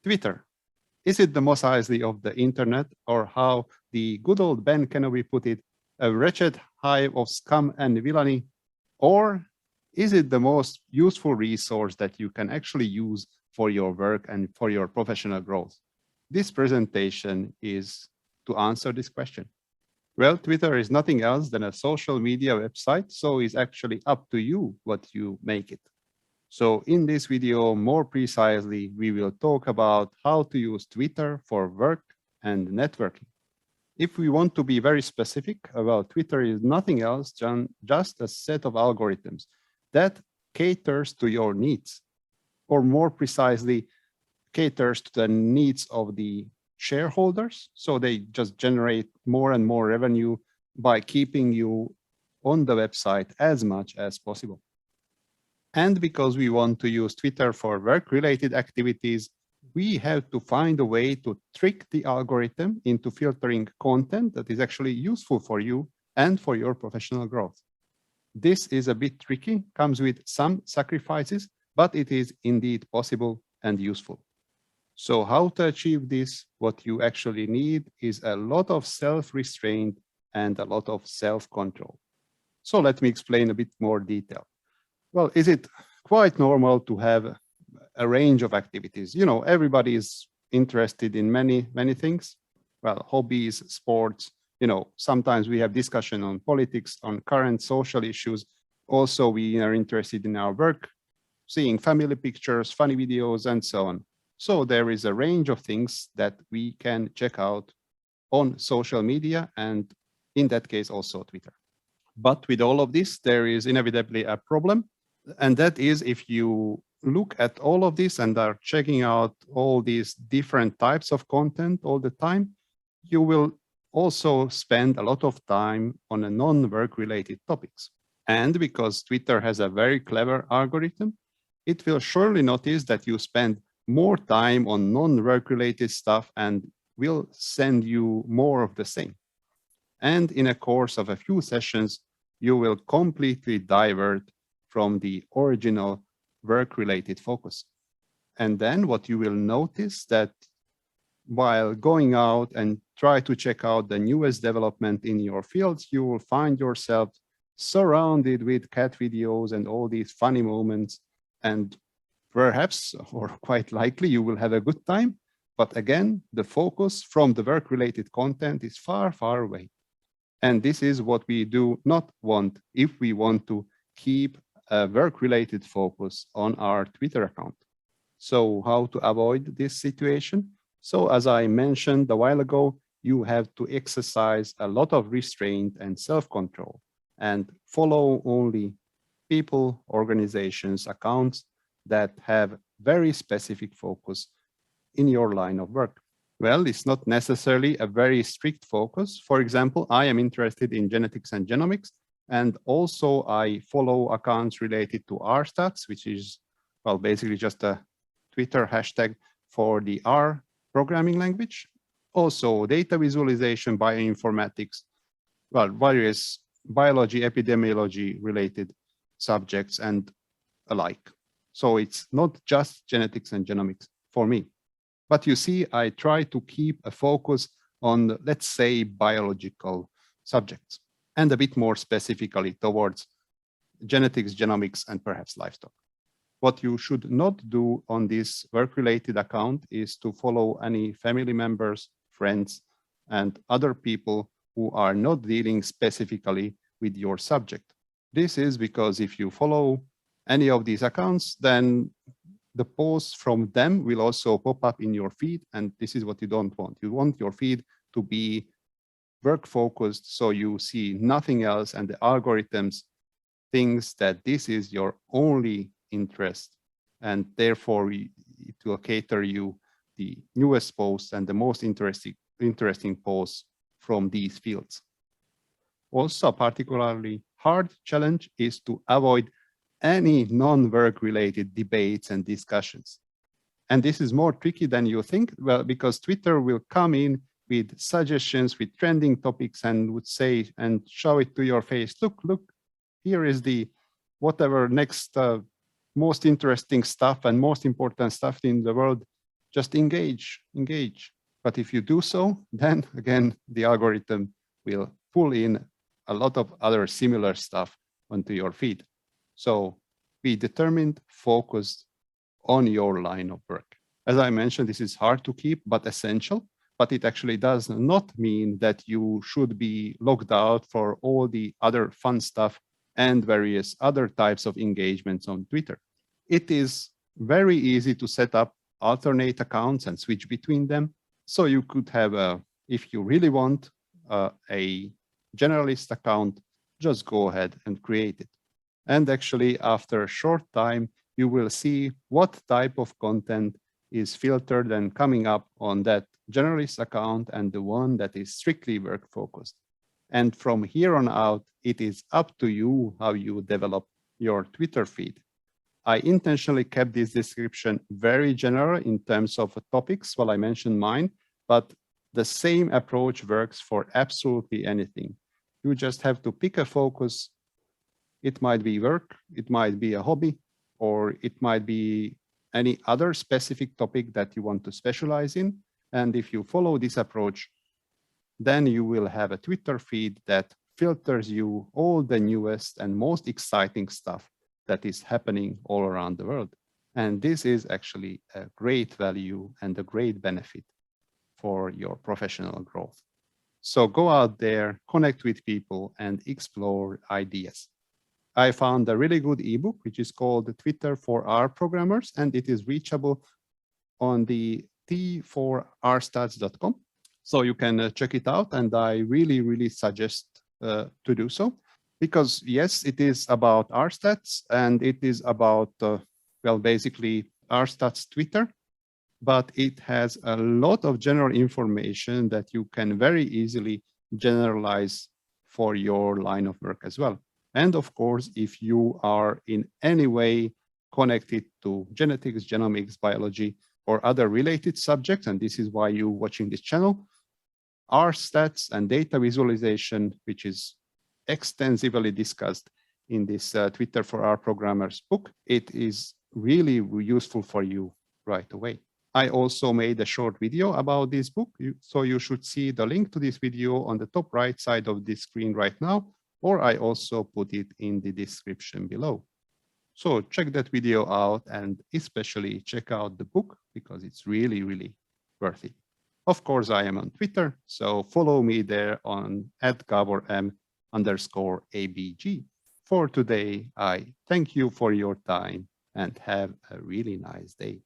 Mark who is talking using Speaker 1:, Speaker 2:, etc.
Speaker 1: Twitter. Is it the Mos Eisley of the internet, or how the good old Ben Kenobi put it, a wretched hive of scum and villainy? Or is it the most useful resource that you can actually use for your work and for your professional growth? This presentation is to answer this question. Well, Twitter is nothing else than a social media website, so it's actually up to you what you make it. So in this video, more precisely, we will talk about how to use Twitter for work and networking. If we want to be very specific about Twitter, is nothing else than just a set of algorithms that caters to your needs, or more precisely, caters to the needs of the shareholders. So they just generate more and more revenue by keeping you on the website as much as possible. And because we want to use Twitter for work-related activities, we have to find a way to trick the algorithm into filtering content that is actually useful for you and for your professional growth. This is a bit tricky, comes with some sacrifices, but it is indeed possible and useful. So how to achieve this? What you actually need is a lot of self-restraint and a lot of self-control. So let me explain a bit more detail. Well, is it quite normal to have a range of activities? You know, everybody is interested in many things. Well, hobbies, sports, you know, sometimes we have discussion on politics, on current social issues. Also, we are interested in our work, seeing family pictures, funny videos, and so on. So there is a range of things that we can check out on social media, and in that case, also Twitter. But with all of this, there is inevitably a problem. And that is, if you look at all of this and are checking out all these different types of content all the time, you will also spend a lot of time on a non-work related topics. And because Twitter has a very clever algorithm, it will surely notice that you spend more time on non-work related stuff and will send you more of the same. And in a course of a few sessions, you will completely divert from the original work-related focus. And then what you will notice that while going out and try to check out the newest development in your fields, you will find yourself surrounded with cat videos and all these funny moments. And perhaps, or quite likely, you will have a good time. But again, the focus from the work-related content is far, far away. And this is what we do not want if we want to keep a work-related focus on our Twitter account. So how to avoid this situation? So as I mentioned a while ago, you have to exercise a lot of restraint and self-control and follow only people, organizations, accounts that have very specific focus in your line of work. Well, it's not necessarily a very strict focus. For example, I am interested in genetics and genomics, and also I follow accounts related to rstats, which is, well, basically just a Twitter hashtag for the R programming language. Also data visualization, bioinformatics, well, various biology, epidemiology related subjects and alike. So it's not just genetics and genomics for me. But you see, I try to keep a focus on, let's say, biological subjects, and a bit more specifically towards genetics, genomics, and perhaps livestock. What you should not do on this work-related account is to follow any family members, friends, and other people who are not dealing specifically with your subject. This is because if you follow any of these accounts, then the posts from them will also pop up in your feed, and this is what you don't want. You want your feed to be work-focused, so you see nothing else, and the algorithms thinks that this is your only interest, and therefore it will cater you the newest posts and the most interesting posts from these fields. Also, a particularly hard challenge is to avoid any non-work related debates and discussions. And this is more tricky than you think, well, because Twitter will come in with suggestions, with trending topics, and would say and show it to your face. Look, here is the whatever next most interesting stuff and most important stuff in the world. Just engage. But if you do so, then again, the algorithm will pull in a lot of other similar stuff onto your feed. So be determined, focused on your line of work. As I mentioned, this is hard to keep, but essential. But it actually does not mean that you should be logged out for all the other fun stuff and various other types of engagements on Twitter. It is very easy to set up alternate accounts and switch between them. So you could have, if you really want, a generalist account, just go ahead and create it. And actually, after a short time, you will see what type of content is filtered and coming up on that generalist account and the one that is strictly work focused. And from here on out, it is up to you how you develop your Twitter feed. I intentionally kept this description very general in terms of topics while I mentioned mine, but the same approach works for absolutely anything. You just have to pick a focus. It might be work, it might be a hobby, or it might be any other specific topic that you want to specialize in. And if you follow this approach, then you will have a Twitter feed that filters you all the newest and most exciting stuff that is happening all around the world. And this is actually a great value and a great benefit for your professional growth. So go out there, connect with people, and explore ideas. I found a really good ebook, which is called Twitter for R Programmers, and it is reachable on the t4rstats.com. So you can check it out, and I really, really suggest to do so. Because yes, it is about rstats, and it is about, well, basically rstats Twitter, but it has a lot of general information that you can very easily generalize for your line of work as well. And of course, if you are in any way connected to genetics, genomics, biology, or other related subjects, and this is why you're watching this channel, rstats and data visualization, which is extensively discussed in this Twitter for R Programmers book, it is really useful for you right away. I also made a short video about this book, so you should see the link to this video on the top right side of this screen right now, or I also put it in the description below. So check that video out and especially check out the book because it's really, really worth it. Of course, I am on Twitter, so follow me there on @GaborM_ABG. For today, I thank you for your time and have a really nice day.